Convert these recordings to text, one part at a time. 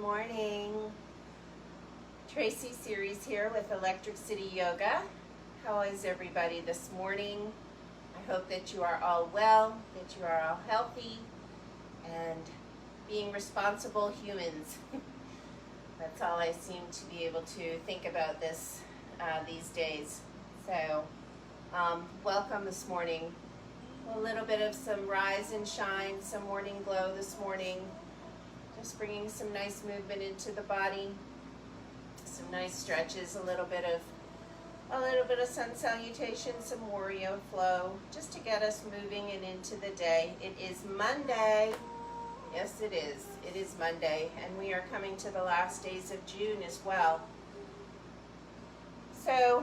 morning. Tracy Series here with Electric City Yoga. How is everybody this morning? I hope that you are all well, that you are all healthy, and being responsible humans. That's all I seem to be able to think about these days. So, welcome this morning. A little bit of some rise and shine, some morning glow this morning. Just bringing some nice movement into the body, some nice stretches, a little bit of sun salutation, some warrior flow, just to get us moving and into the day. It is Monday. Yes, it is. It is Monday, and we are coming to the last days of June as well. So,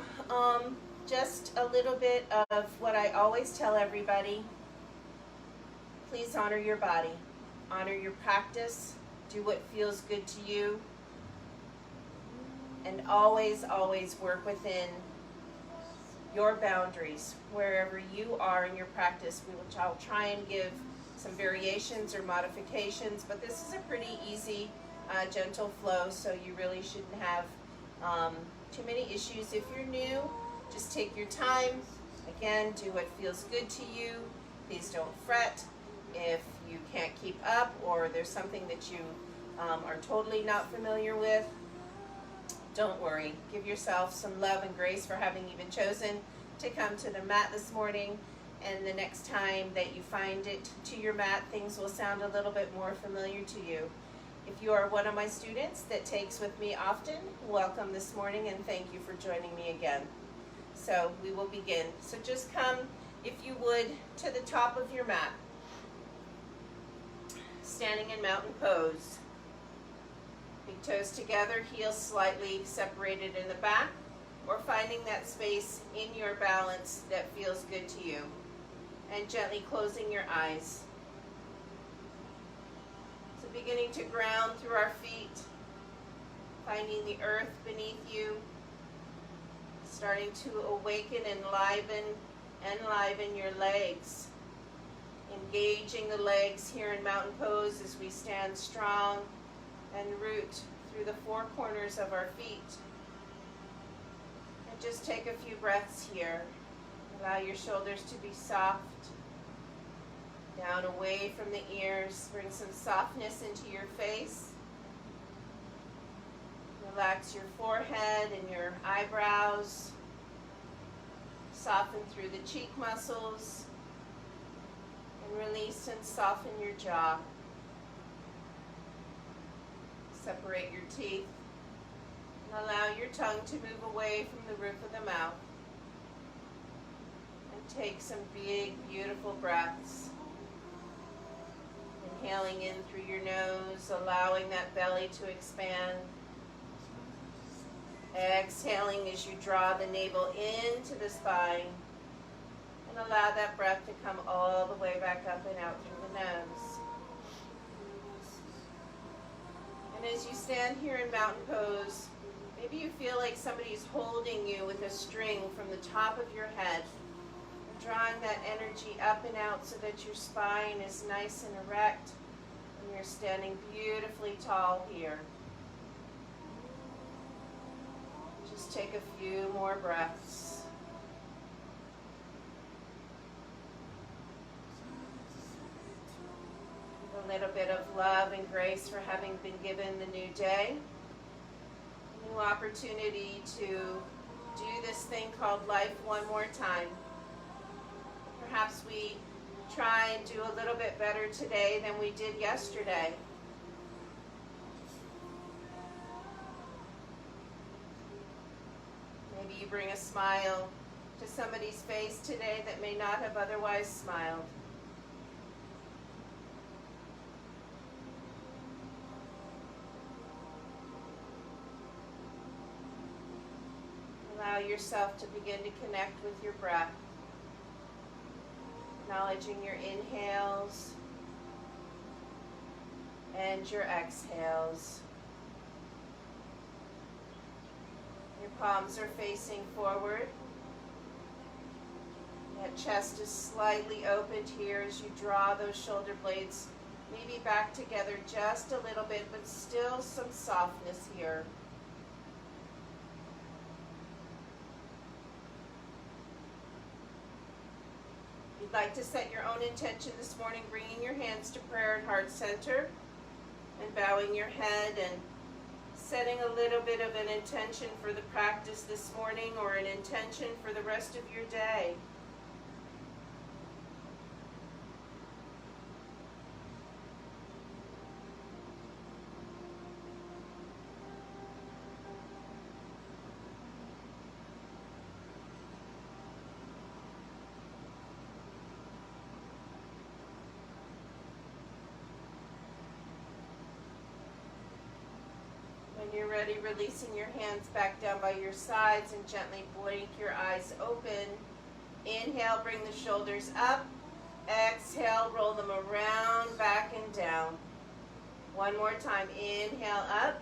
just a little bit of what I always tell everybody. Please honor your body. Honor your practice. Do what feels good to you. And always, always work within your boundaries, wherever you are in your practice, which I'll try and give some variations or modifications, but this is a pretty easy, gentle flow, so you really shouldn't have too many issues. If you're new, just take your time. Again, do what feels good to you. Please don't fret if you can't keep up or there's something that you are totally not familiar with. Don't worry. Give yourself some love and grace for having even chosen to come to the mat this morning. And the next time that you find it to your mat, things will sound a little bit more familiar to you. If you are one of my students that takes with me often, welcome this morning and thank you for joining me again. So we will begin. So just come, if you would, to the top of your mat. Standing in mountain pose. Big toes together, heels slightly separated in the back, or finding that space in your balance that feels good to you. And gently closing your eyes. So beginning to ground through our feet, finding the earth beneath you, starting to awaken and enliven your legs. Engaging the legs here in mountain pose as we stand strong and root through the four corners of our feet. And just take a few breaths here. Allow your shoulders to be soft, down away from the ears. Bring some softness into your face. Relax your forehead and your eyebrows. Soften through the cheek muscles. And release and soften your jaw. Separate your teeth. And allow your tongue to move away from the roof of the mouth. And take some big, beautiful breaths. Inhaling in through your nose, allowing that belly to expand. Exhaling as you draw the navel into the spine. And allow that breath to come all the way back up and out through the nose. And as you stand here in mountain pose, maybe you feel like somebody's holding you with a string from the top of your head. Drawing that energy up and out so that your spine is nice and erect and you're standing beautifully tall here. Just take a few more breaths. A little bit of love and grace for having been given the new day. A new opportunity to do this thing called life one more time. Perhaps we try and do a little bit better today than we did yesterday. Maybe you bring a smile to somebody's face today that may not have otherwise smiled. Allow yourself to begin to connect with your breath. Acknowledging your inhales and your exhales. Your palms are facing forward. That chest is slightly opened here as you draw those shoulder blades Maybe back together just a little bit, but still some softness here. You'd like to set your own intention this morning, bringing your hands to prayer and heart center and bowing your head and setting a little bit of an intention for the practice this morning or an intention for the rest of your day. When you're ready, releasing your hands back down by your sides and gently blink your eyes open. Inhale, bring the shoulders up. Exhale, roll them around, back and down. One more time. Inhale, up.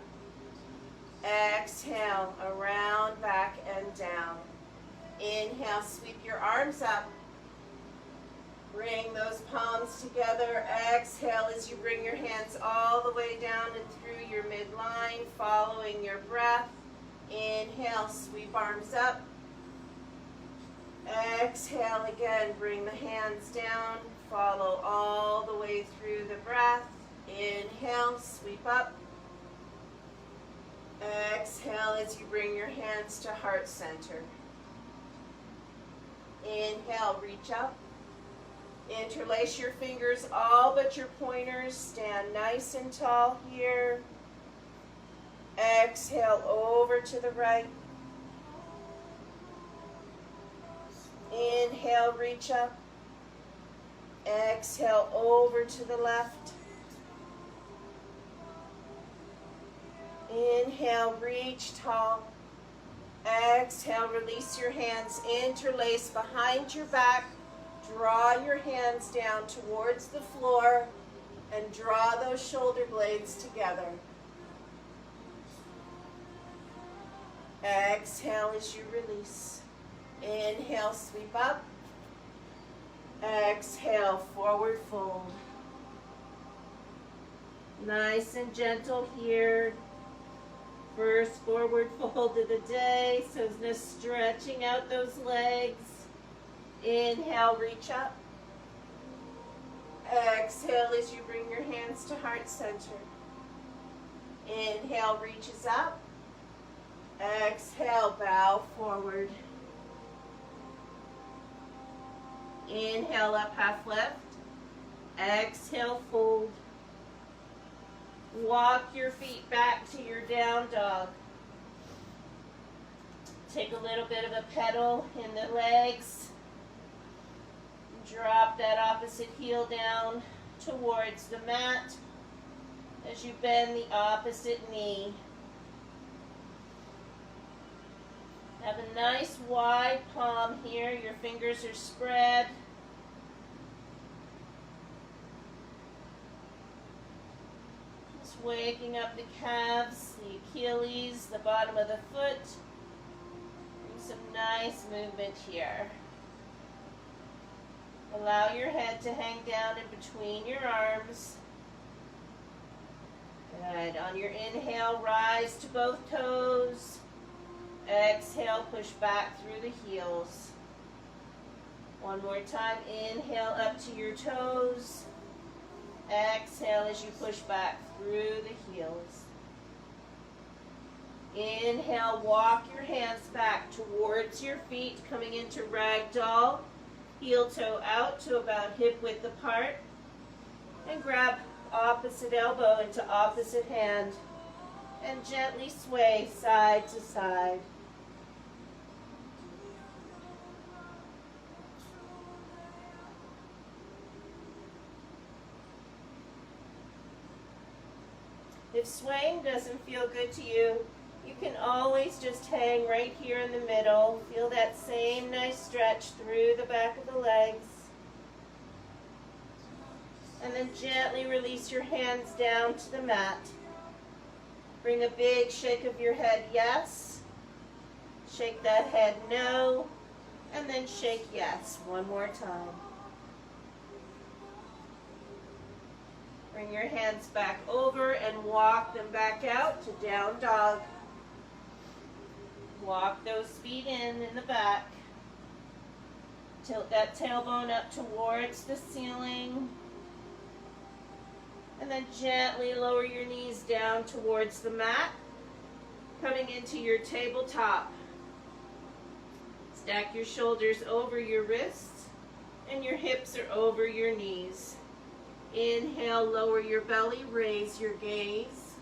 Exhale, around, back and down. Inhale, sweep your arms up. Bring those palms together. Exhale as you bring your hands all the way down and through your midline, following your breath. Inhale, sweep arms up. Exhale again, bring the hands down, follow all the way through the breath. Inhale, sweep up. Exhale as you bring your hands to heart center. Inhale, reach up. Interlace your fingers, all but your pointers. Stand nice and tall here. Exhale over to the right. Inhale, reach up. Exhale over to the left. Inhale, reach tall. Exhale, release your hands, interlace behind your back. Draw your hands down towards the floor and draw those shoulder blades together. Exhale as you release. Inhale, sweep up. Exhale, forward fold. Nice and gentle here. First forward fold of the day, so just stretching out those legs. Inhale, reach up. Exhale as you bring your hands to heart center. Inhale, reaches up. Exhale, bow forward. Inhale, up half left. Exhale, fold. Walk your feet back to your down dog. Take a little bit of a pedal in the legs. Drop that opposite heel down towards the mat as you bend the opposite knee. Have a nice wide palm here. Your fingers are spread. Just waking up the calves, the Achilles, the bottom of the foot. Bring some nice movement here. Allow your head to hang down in between your arms. Good. On your inhale, rise to both toes. Exhale, push back through the heels. One more time. Inhale up to your toes. Exhale as you push back through the heels. Inhale, walk your hands back towards your feet, coming into ragdoll. Heel toe out to about hip width apart. And grab opposite elbow into opposite hand. And gently sway side to side. If swaying doesn't feel good to you, you can always just hang right here in the middle. Feel that same nice stretch through the back of the legs. And then gently release your hands down to the mat. Bring a big shake of your head, yes. Shake that head, no. And then shake yes one more time. Bring your hands back over and walk them back out to down dog. Walk those feet in the back. Tilt that tailbone up towards the ceiling. And then gently lower your knees down towards the mat, coming into your tabletop. Stack your shoulders over your wrists, and your hips are over your knees. Inhale, lower your belly, raise your gaze.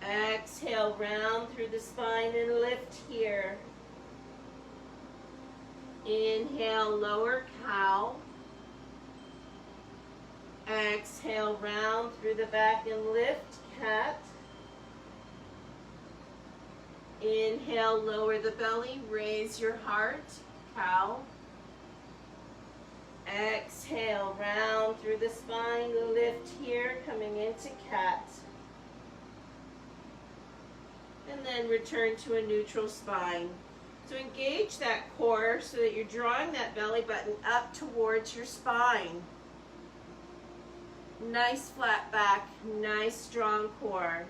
Exhale, round through the spine and lift here. Inhale, lower cow. Exhale, round through the back and lift, cat. Inhale, lower the belly, raise your heart, cow. Exhale, round through the spine, lift here, coming into cat. And then return to a neutral spine. So engage that core so that you're drawing that belly button up towards your spine. Nice flat back, nice strong core.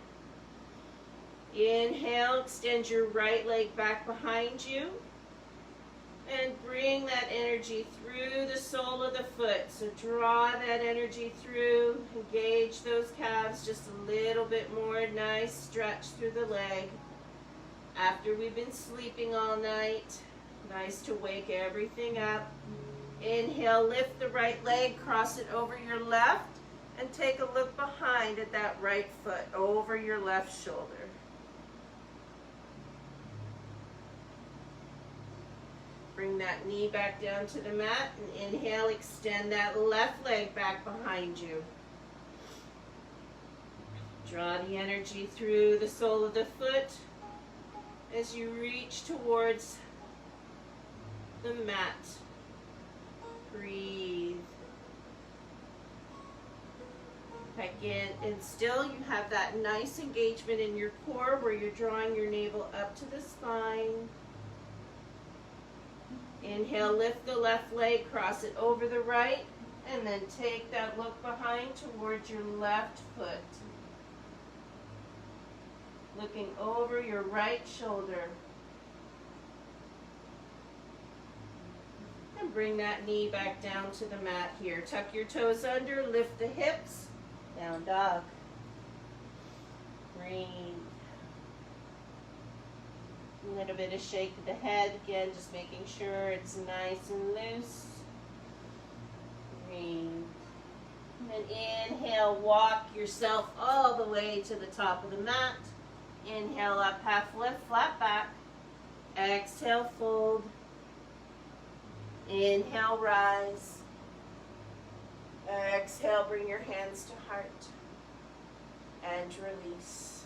Inhale, extend your right leg back behind you. And bring that energy through the sole of the foot. So draw that energy through, engage those calves just a little bit more. Nice stretch through the leg. After we've been sleeping all night, nice to wake everything up. Inhale, lift the right leg, cross it over your left. And take a look behind at that right foot, over your left shoulder. Bring that knee back down to the mat, and inhale, extend that left leg back behind you. Draw the energy through the sole of the foot as you reach towards the mat. Breathe. Back in, and still you have that nice engagement in your core where you're drawing your navel up to the spine. Inhale, lift the left leg, cross it over the right, and then take that look behind towards your left foot. Looking over your right shoulder. And bring that knee back down to the mat here. Tuck your toes under, lift the hips. Down dog. Breathe. A little bit of shake of the head. Again, just making sure it's nice and loose. Breathe. And then inhale, walk yourself all the way to the top of the mat. Inhale up, half lift, flat back. Exhale, fold. Inhale, rise. Exhale, bring your hands to heart and release.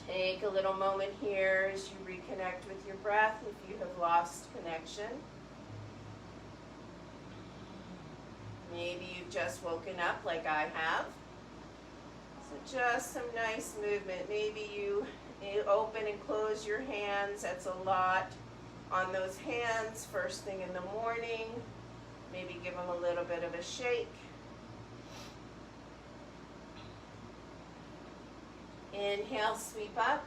Take a little moment here as you reconnect with your breath if you have lost connection. Maybe you've just woken up like I have. So just some nice movement. Maybe you open and close your hands. That's a lot on those hands first thing in the morning. Maybe give them a little bit of a shake. Inhale, sweep up.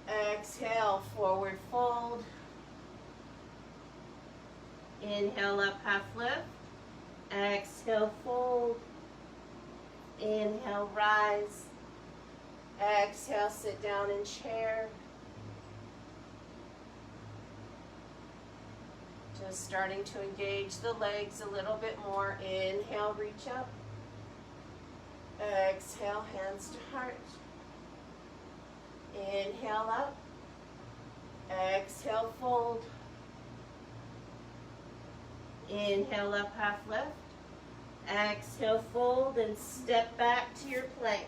Exhale, forward fold. Inhale, up, half lift. Exhale, fold. Inhale, rise. Exhale, sit down in chair. Just starting to engage the legs a little bit more. Inhale, reach up. Exhale, hands to heart. Inhale up. Exhale, fold. Inhale up, half lift. Exhale, fold, and step back to your plank.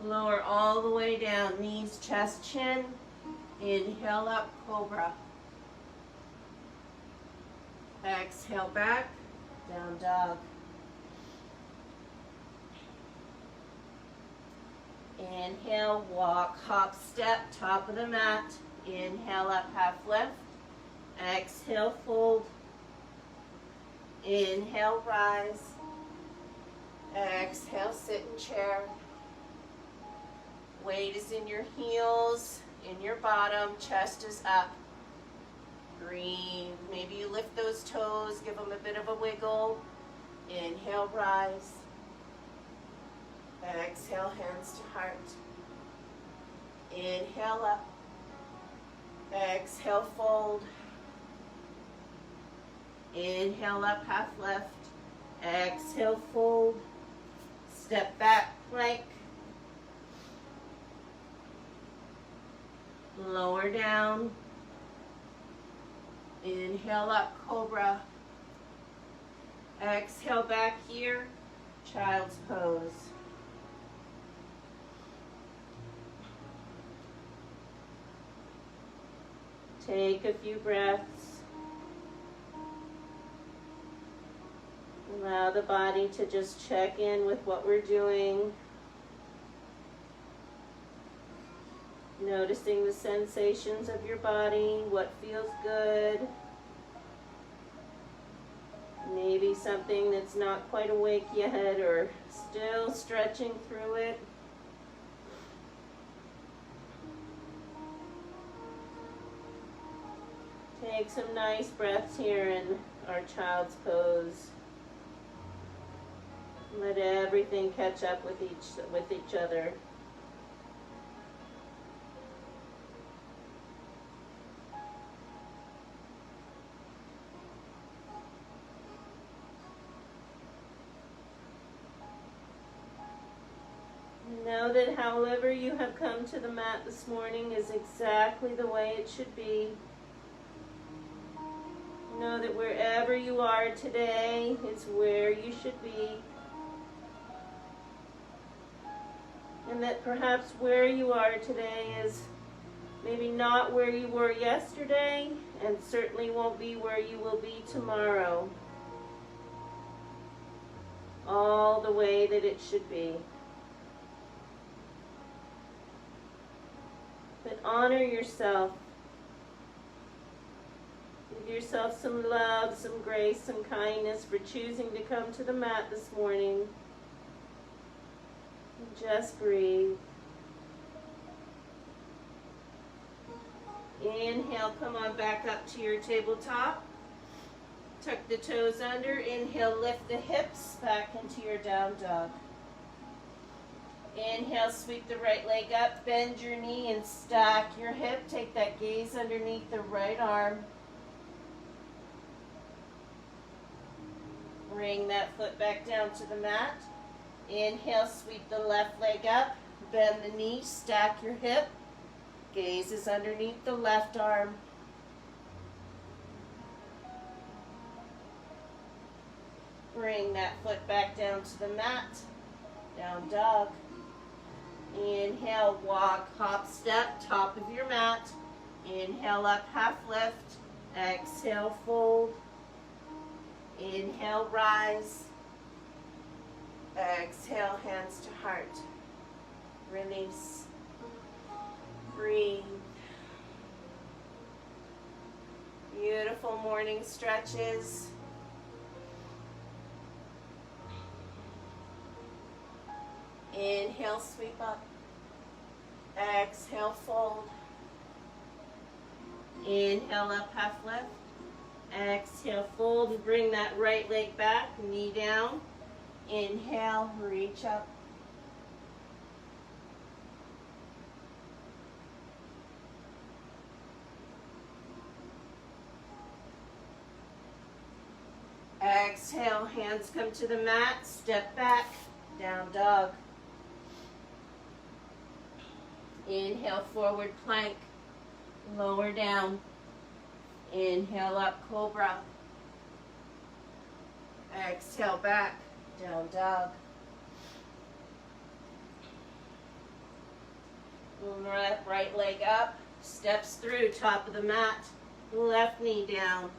Lower all the way down, knees, chest, chin. Inhale up, cobra. Exhale back, down dog. Inhale, walk, hop, step, top of the mat. Inhale up, half lift. Exhale, fold. Inhale, rise. Exhale, sit in chair. Weight is in your heels, in your bottom, chest is up. Breathe. Maybe you lift those toes, give them a bit of a wiggle. Inhale, rise. Exhale, hands to heart. Inhale up. Exhale, fold. Inhale up, half left. Exhale, fold. Step back, plank. Lower down. Inhale up, cobra. Exhale back here, child's pose. Take a few breaths. Allow the body to just check in with what we're doing. Noticing the sensations of your body, what feels good. Maybe something that's not quite awake yet or still stretching through it. Take some nice breaths here in our child's pose. Let everything catch up with each other. Know that however you have come to the mat this morning is exactly the way it should be. Know that wherever you are today is where you should be. And that perhaps where you are today is maybe not where you were yesterday, and certainly won't be where you will be tomorrow. All the way that it should be. But honor yourself. Give yourself some love, some grace, some kindness for choosing to come to the mat this morning. And just breathe. Inhale, come on back up to your tabletop. Tuck the toes under. Inhale, lift the hips back into your down dog. Inhale, sweep the right leg up, bend your knee and stack your hip. Take that gaze underneath the right arm. Bring that foot back down to the mat. Inhale, sweep the left leg up, bend the knee, stack your hip. Gaze is underneath the left arm. Bring that foot back down to the mat. Down dog. Inhale, walk, hop, step, top of your mat. Inhale up, half lift. Exhale, fold. Inhale, rise. Exhale, hands to heart. Release. Breathe. Beautiful morning stretches. Inhale, sweep up. Exhale, fold. Inhale, up, half lift. Exhale, fold, and bring that right leg back, knee down. Inhale, reach up. Exhale, hands come to the mat, step back, down dog. Inhale, forward plank, lower down. Inhale up, cobra. Exhale back, down dog. Right leg up, steps through, top of the mat, left knee down.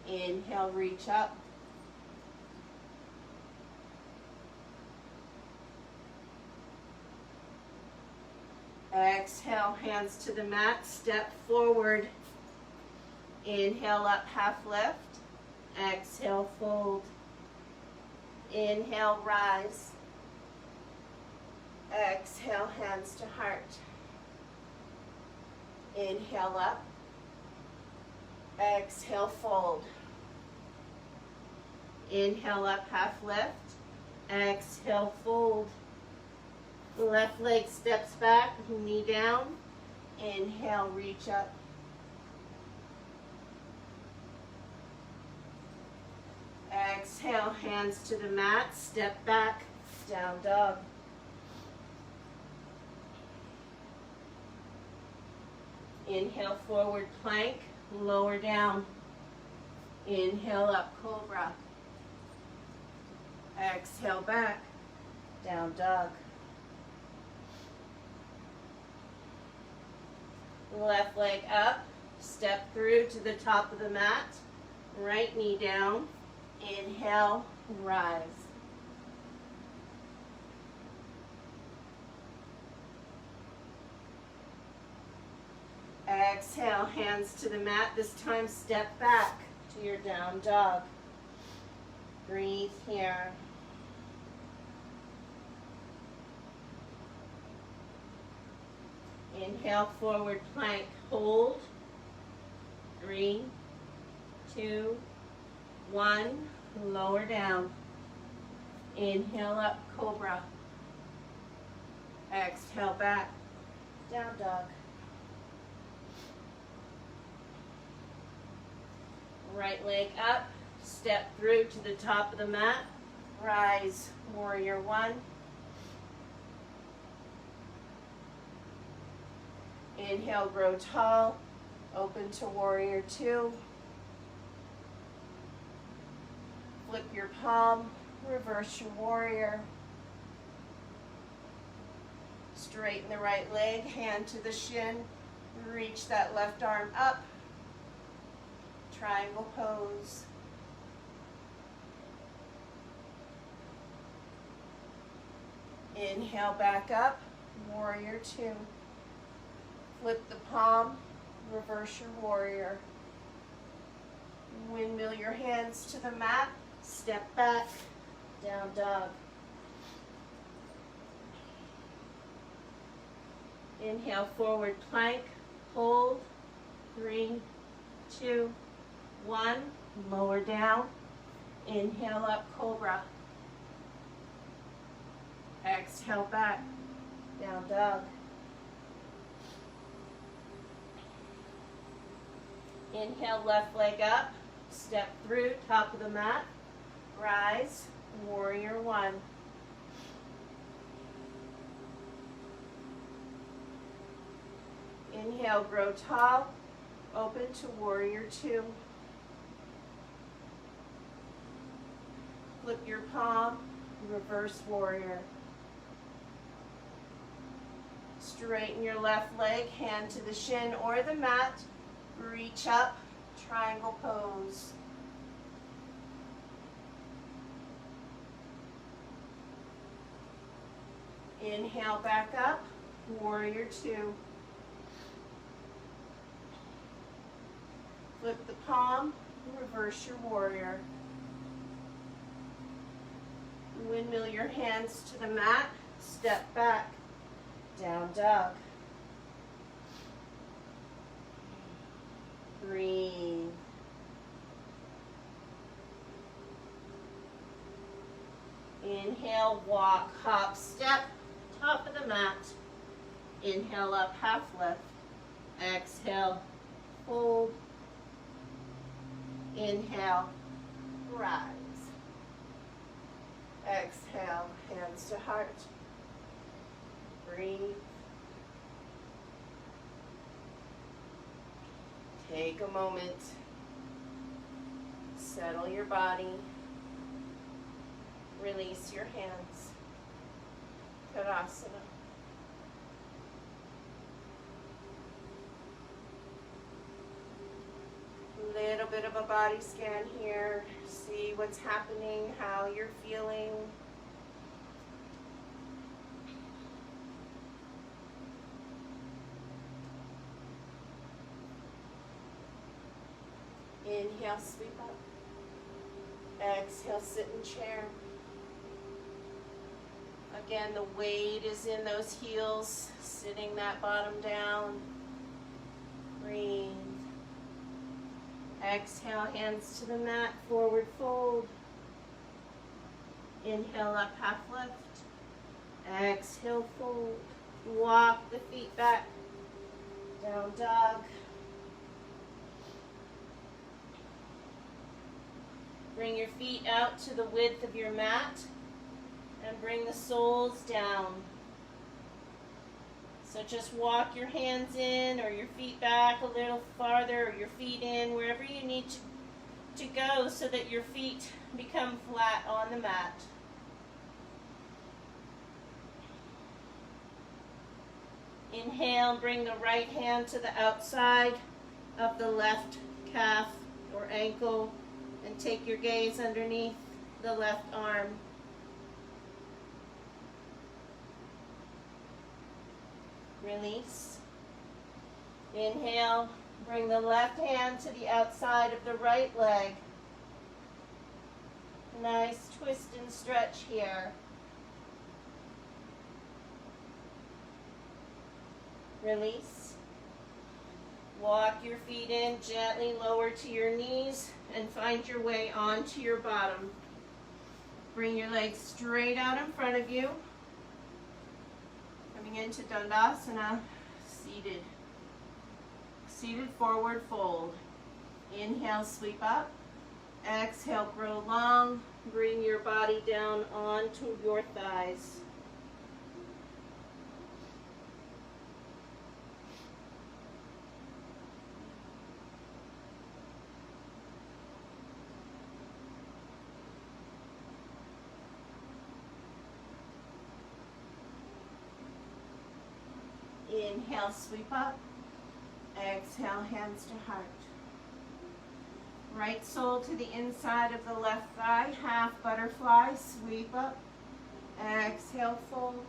Inhale, reach up. Exhale, hands to the mat, step forward. Inhale up, half lift. Exhale, fold. Inhale, rise. Exhale, hands to heart. Inhale up. Exhale, fold. Inhale up, half lift. Exhale, fold. Left leg steps back, knee down. Inhale, reach up. Exhale, hands to the mat, step back, down dog. Inhale, forward plank, lower down. Inhale up, cobra. Exhale, back, down dog. Left leg up, step through to the top of the mat, right knee down. Inhale, rise. Exhale, hands to the mat. This time step back to your down dog. Breathe here. Inhale, forward plank, hold. 3, 2, 1, lower down. Inhale up, cobra. Exhale back, down dog. Right leg up, step through to the top of the mat. Rise, warrior 1. Inhale, grow tall, open to warrior 2. Flip your palm, reverse your warrior. Straighten the right leg, hand to the shin. Reach that left arm up. Triangle pose. Inhale, back up, warrior 2. Flip the palm, reverse your warrior. Windmill your hands to the mat, step back, down dog. Inhale, forward plank, hold. 3, 2, 1, lower down. Inhale up, cobra. Exhale back, down dog. Inhale, left leg up, step through, top of the mat, rise, warrior 1. Inhale, grow tall, open to warrior 2. Flip your palm, reverse warrior. Straighten your left leg, hand to the shin or the mat. Reach up, triangle pose. Inhale, back up, warrior 2. Flip the palm, reverse your warrior. Windmill your hands to the mat, step back, down dog. Breathe. Inhale, walk, hop, step, top of the mat. Inhale up, half lift. Exhale, fold. Inhale, rise. Exhale, hands to heart. Breathe. Take a moment. Settle your body. Release your hands. Tadasana. Little bit of a body scan here. See what's happening, how you're feeling. Inhale, sweep up. Exhale, sit in chair. Again, the weight is in those heels, sitting that bottom down. Breathe. Exhale, hands to the mat, forward fold. Inhale, up, half lift. Exhale, fold. Walk the feet back. Down dog. Bring your feet out to the width of your mat and bring the soles down. So just walk your hands in or your feet back a little farther, or your feet in, wherever you need to go so that your feet become flat on the mat. Inhale, bring the right hand to the outside of the left calf or ankle and take your gaze underneath the left arm. Release. Inhale, bring the left hand to the outside of the right leg. Nice twist and stretch here. Release. Walk your feet in, gently lower to your knees and find your way onto your bottom. Bring your legs straight out in front of you. Coming into Dandasana, seated. Seated forward fold. Inhale, sweep up. Exhale, grow long. Bring your body down onto your thighs. Inhale, sweep up. Exhale, hands to heart. Right sole to the inside of the left thigh, half butterfly, sweep up. Exhale, fold.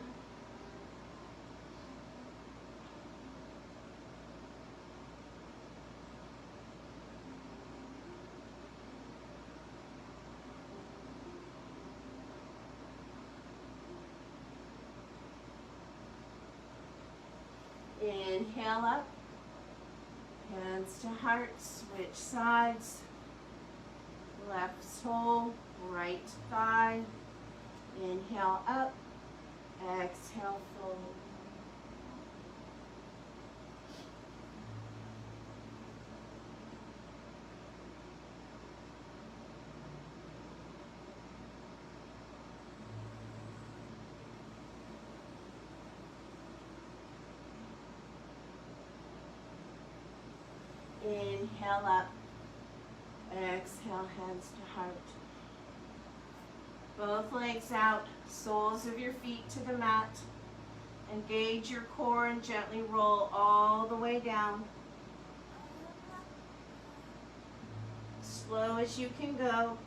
Inhale up, hands to heart, switch sides, left sole, right thigh, inhale up, exhale fold. Inhale up, exhale, hands to heart. Both legs out, soles of your feet to the mat. Engage your core and gently roll all the way down. Slow as you can go.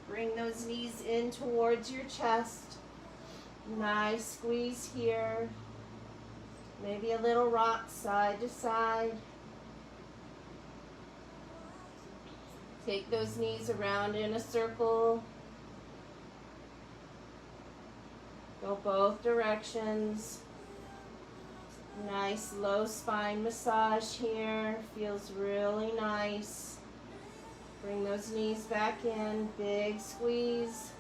Bring those knees in towards your chest. Nice squeeze here. Maybe a little rock side to side. Take those knees around in a circle. Go both directions. Nice low spine massage here. Feels really nice. Bring those knees back in. Big squeeze.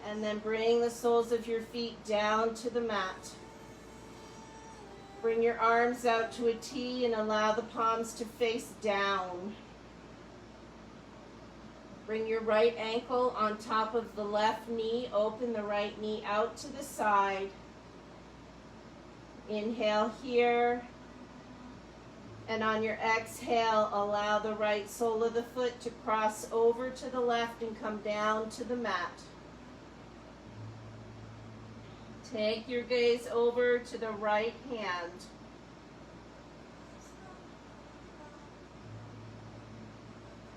And then bring the soles of your feet down to the mat. Bring your arms out to a T and allow the palms to face down. Bring your right ankle on top of the left knee. Open the right knee out to the side. Inhale here. And on your exhale, allow the right sole of the foot to cross over to the left and come down to the mat. Take your gaze over to the right hand.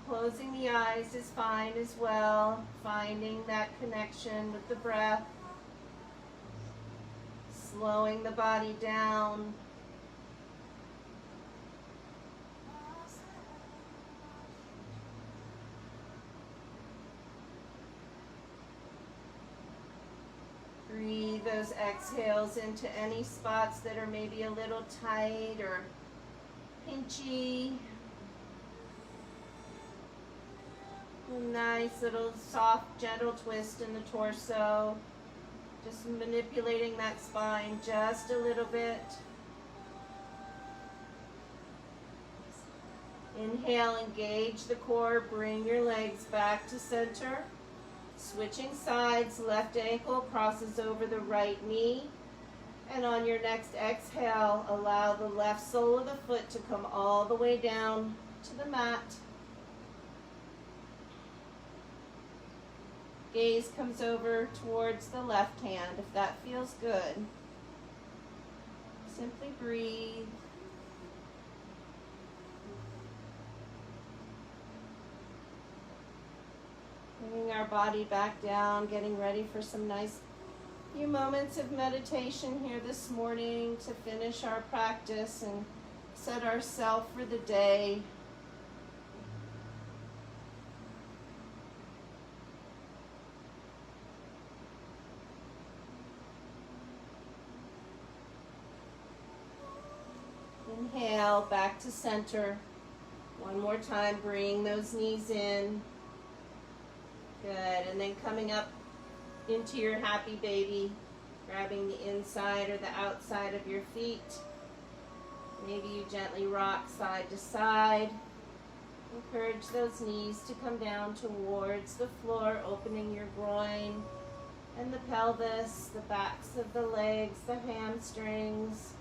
Closing the eyes is fine as well. Finding that connection with the breath. Slowing the body down. those exhales into any spots that are maybe a little tight or pinchy. A nice little soft, gentle twist in the torso. Just manipulating that spine just a little bit. Inhale, engage the core, bring your legs back to center. Switching sides, left ankle crosses over the right knee. And on your next exhale, allow the left sole of the foot to come all the way down to the mat. Gaze comes over towards the left hand if that feels good. Simply breathe. Bringing our body back down, getting ready for some nice few moments of meditation here this morning to finish our practice and set ourselves for the day. Inhale, back to center. One more time, bring those knees in. Good, and then coming up into your happy baby, grabbing the inside or the outside of your feet. Maybe you gently rock side to side. Encourage those knees to come down towards the floor, opening your groin and the pelvis, the backs of the legs, the hamstrings.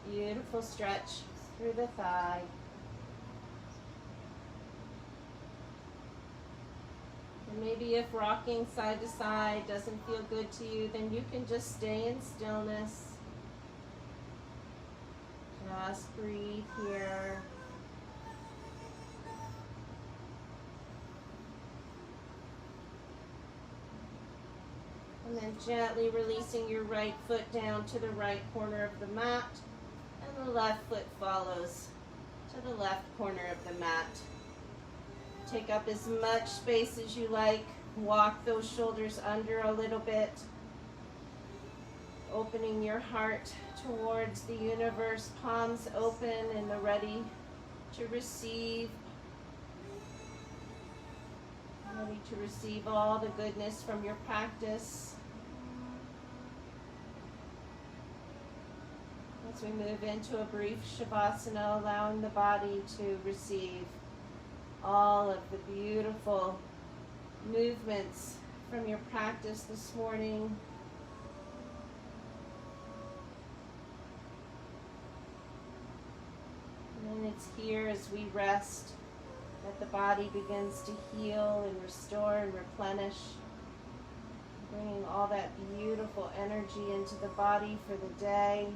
Beautiful stretch through the thigh. And maybe if rocking side to side doesn't feel good to you, then you can just stay in stillness. Just breathe here. And then gently releasing your right foot down to the right corner of the mat. And the left foot follows to the left corner of the mat. Take up as much space as you like. Walk those shoulders under a little bit. Opening your heart towards the universe, palms open and ready to receive. Ready to receive all the goodness from your practice. As we move into a brief Shavasana, allowing the body to receive all of the beautiful movements from your practice this morning. And then it's here as we rest that the body begins to heal and restore and replenish, bringing all that beautiful energy into the body for the day.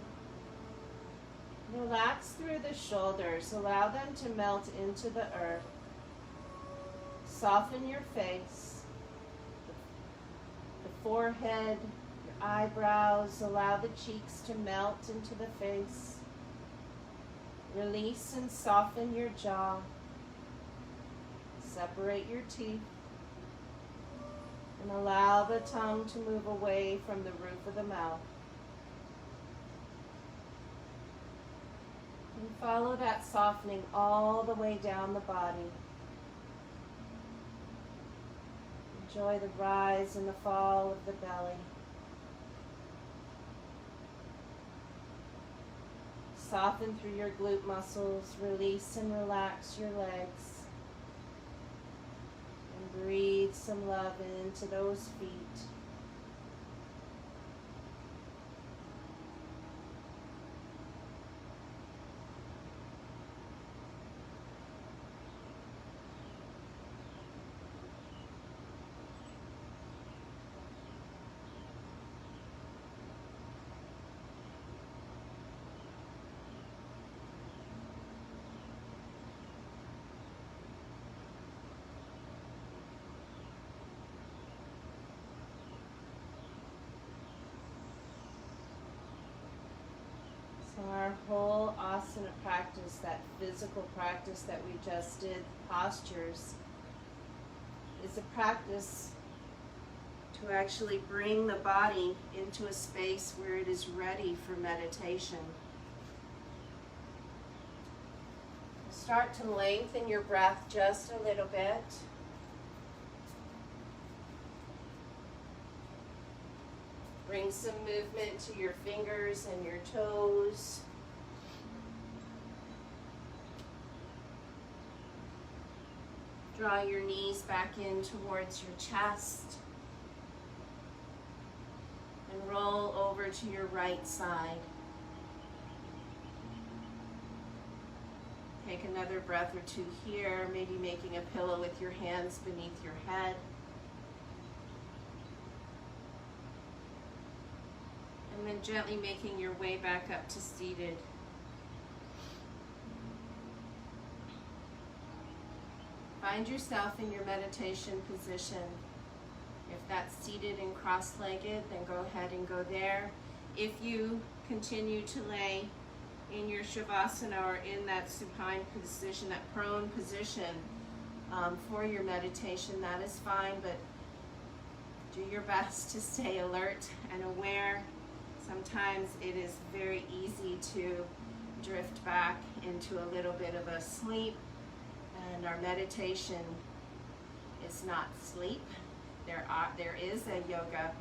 Relax through the shoulders. Allow them to melt into the earth. Soften your face, the forehead, your eyebrows. Allow the cheeks to melt into the face. Release and soften your jaw. Separate your teeth. And allow the tongue to move away from the roof of the mouth. And follow that softening all the way down the body. Enjoy the rise and the fall of the belly. Soften through your glute muscles. Release and relax your legs. And breathe some love into those feet. So our whole asana practice, that physical practice that we just did, postures, is a practice to actually bring the body into a space where it is ready for meditation. Start to lengthen your breath just a little bit. Bring some movement to your fingers and your toes. Draw your knees back in towards your chest. And roll over to your right side. Take another breath or two here, maybe making a pillow with your hands beneath your head. And then gently making your way back up to seated. Find yourself in your meditation position. If that's seated and cross-legged, then go ahead and go there. If you continue to lay in your Shavasana or in that supine position, that prone position for your meditation, that is fine, but do your best to stay alert and aware. Sometimes it is very easy to drift back into a little bit of a sleep, and our meditation is not sleep. There is a yoga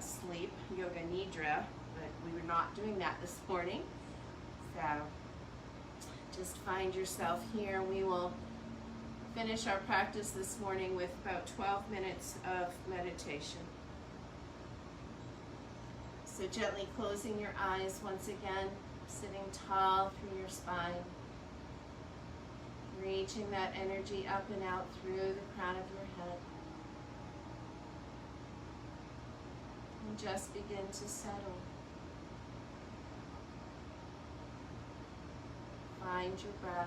sleep, yoga nidra, but we were not doing that this morning. So just find yourself here. We will finish our practice this morning with about 12 minutes of meditation. So gently closing your eyes once again, sitting tall through your spine. Reaching that energy up and out through the crown of your head. And just begin to settle. Find your breath.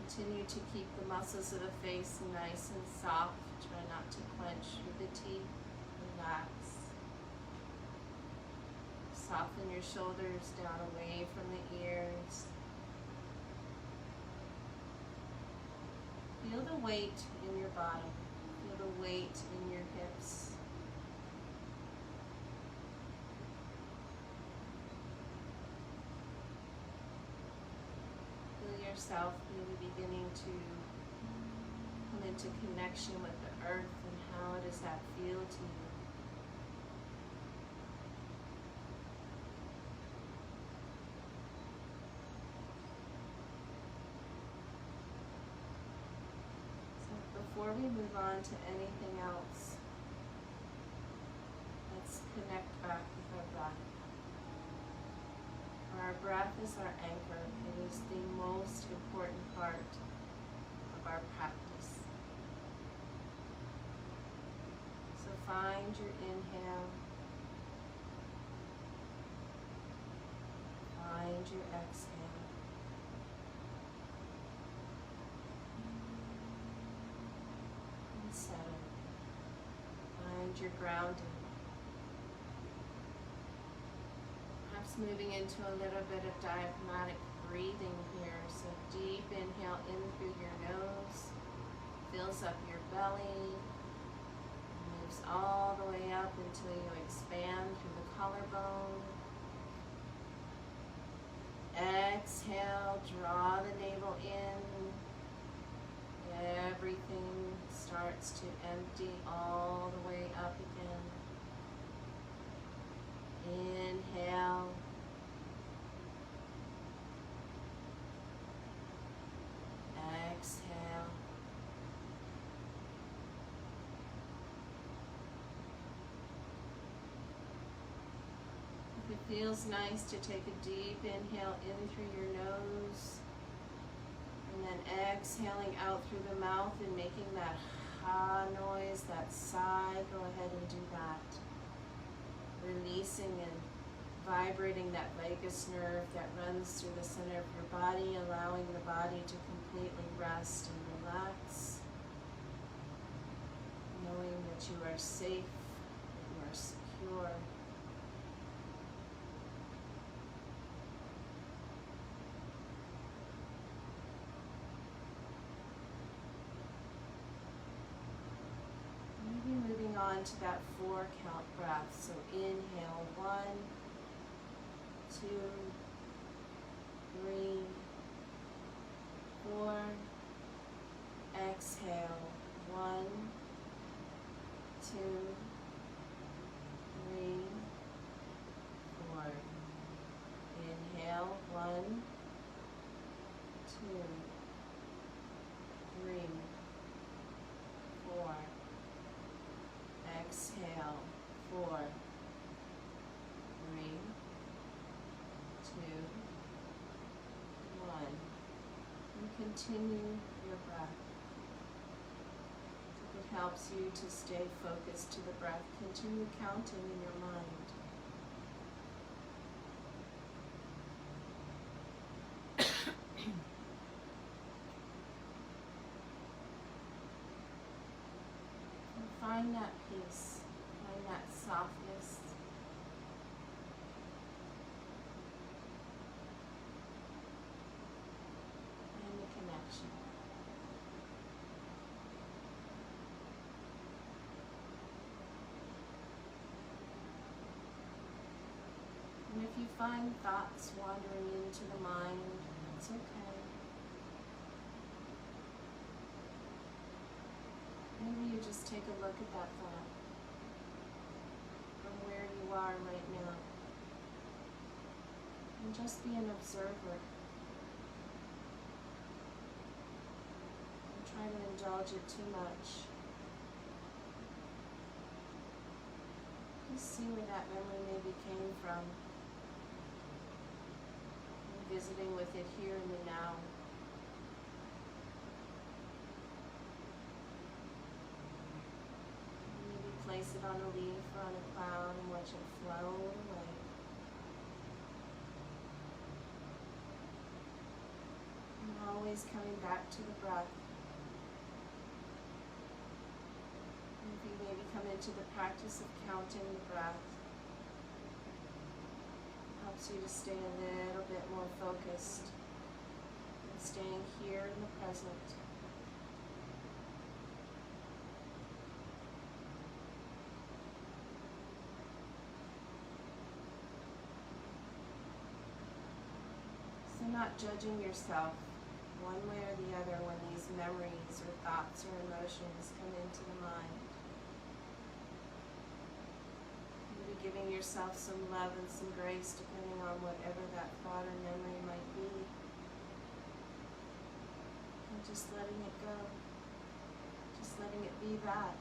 Continue to keep the muscles of the face nice and soft. Try not to clench with the teeth. Relax. Soften your shoulders down away from the ears. Feel the weight in your body. Feel the weight in your hips. Feel yourself really beginning to come into connection with the earth, and how does that feel to you? Before we move on to anything else, let's connect back with our breath. Our breath is our anchor. It is the most important part of our practice. So find your inhale. Find your exhale. Settle. Find your grounding. Perhaps moving into a little bit of diaphragmatic breathing here. So deep inhale in through your nose, fills up your belly, moves all the way up until you expand through the collarbone. Exhale, draw the navel in. Everything starts to empty all the way up again. Inhale. Exhale. If it feels nice to take a deep inhale in through your nose, and then exhaling out through the mouth and making that ha noise, that sigh, go ahead and do that. Releasing and vibrating that vagus nerve that runs through the center of your body, allowing the body to completely rest and relax. Knowing that you are safe, that you are secure. on to that 4 count breath. So inhale, 1, 2, 3, 4. Exhale, 1, 2, 3, 4. Inhale, 1, 2, 3, 4. Exhale, 4, 3, 2, 1. And continue your breath. If it helps you to stay focused to the breath, continue counting in your mind. And find that peace, find that softness. And the connection. And if you find thoughts wandering into the mind, it's okay. Maybe you just take a look at that thought from where you are right now. And just be an observer. Don't try to indulge it too much. Just see where that memory maybe came from. And visiting with it here in the now. Maybe place it on a leaf or on a cloud and watch it float away. And always coming back to the breath. And if you maybe come into the practice of counting the breath, it helps you to stay a little bit more focused and staying here in the present. So not judging yourself one way or the other when these memories or thoughts or emotions come into the mind. Maybe giving yourself some love and some grace depending on whatever that thought or memory might be. And just letting it go. Just letting it be that.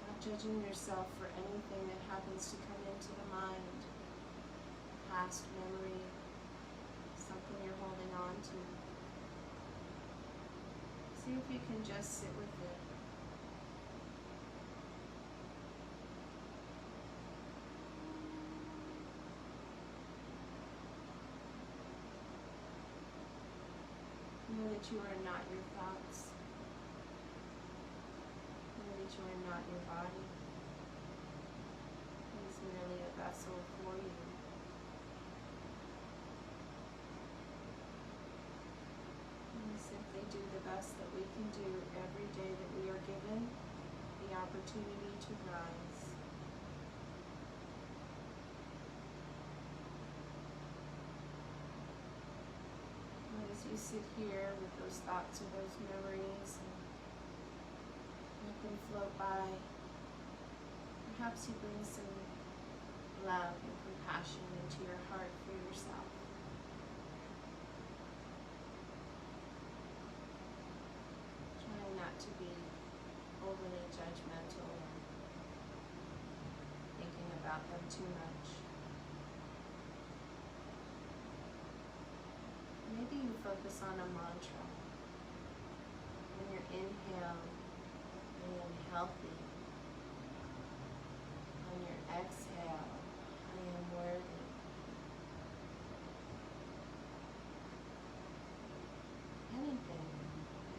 Not judging yourself for anything that happens to come into the mind. Past memory, something you're holding on to. See if you can just sit with it. Know that you are not your thoughts. Know that you are not your body. It is merely a vessel for you. We simply do the best that we can do every day that we are given the opportunity to rise. And as you sit here with those thoughts or those memories and let them float by, perhaps you bring some love and compassion into your heart for yourself. Not to be overly judgmental and thinking about them too much. Maybe you focus on a mantra. When you're inhale, I am healthy. On your exhale, I am worthy.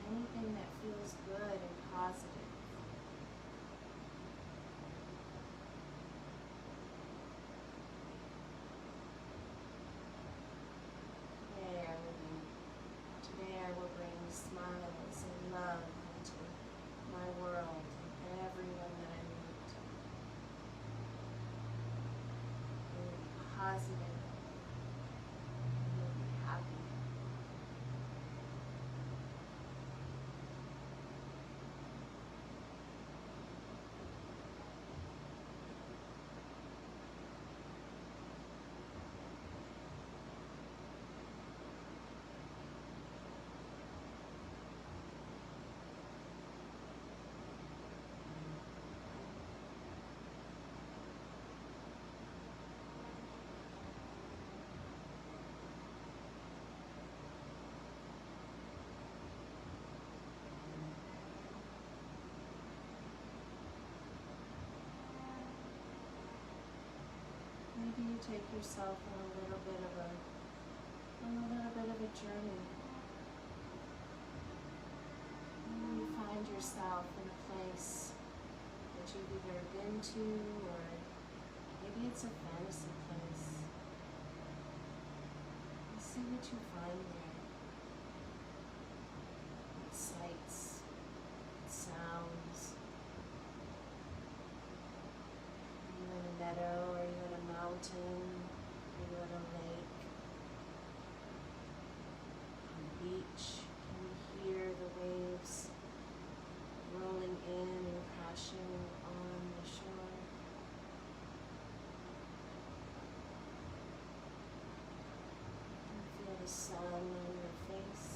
Anything that feels good and positive. Today I will bring smiles and love into positive. You'll be happy. Maybe you take yourself on a little bit of a journey. And you find yourself in a place that you've either been to, or maybe it's a fantasy place. And see what you find there. Sights, sounds. Are you in a meadow? Are you in a mountain? Are you at a lake? On the beach? Can you hear the waves rolling in and crashing on the shore? Can you feel the sun on your face?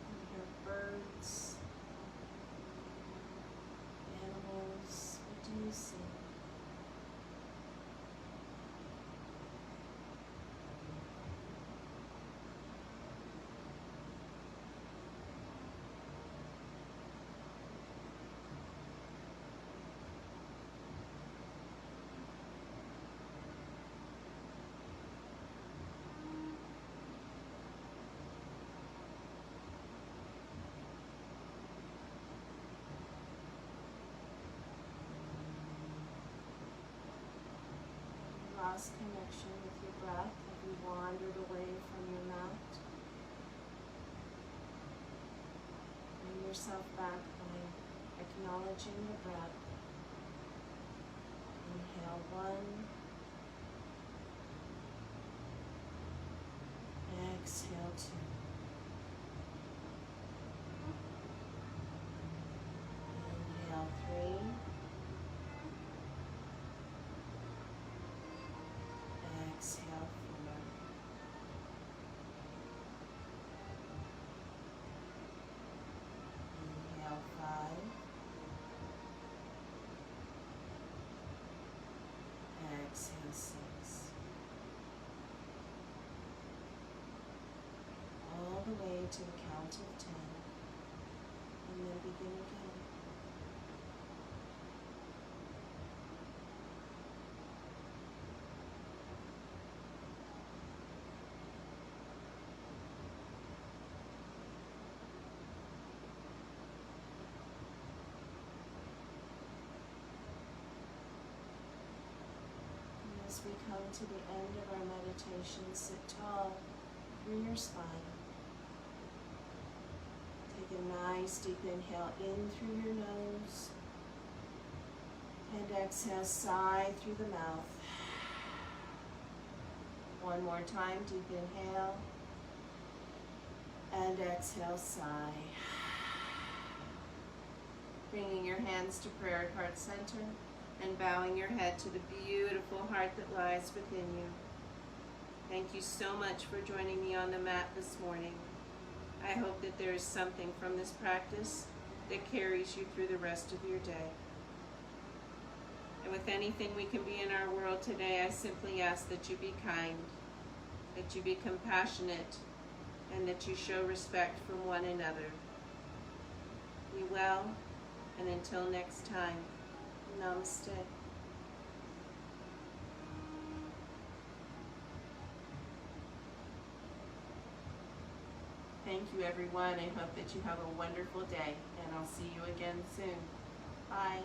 Can you hear birds? Animals? What do you see? Lost connection with your breath? Have you wandered away from your mat? Bring yourself back by acknowledging the breath. Inhale 1. Exhale 2. Inhale 3. Exhale 4. Inhale 5. Exhale 6. All the way to the count of 10. And then begin again. As we come to the end of our meditation, sit tall through your spine. Take a nice deep inhale in through your nose, and exhale, sigh through the mouth. One more time, deep inhale, and exhale, sigh. Bringing your hands to prayer at heart center, and bowing your head to the beautiful heart that lies within you. Thank you so much for joining me on the mat this morning. I hope that there is something from this practice that carries you through the rest of your day. And with anything we can be in our world today, I simply ask that you be kind, that you be compassionate, and that you show respect for one another. Be well, and until next time, namaste. Thank you, everyone. I hope that you have a wonderful day, and I'll see you again soon. Bye.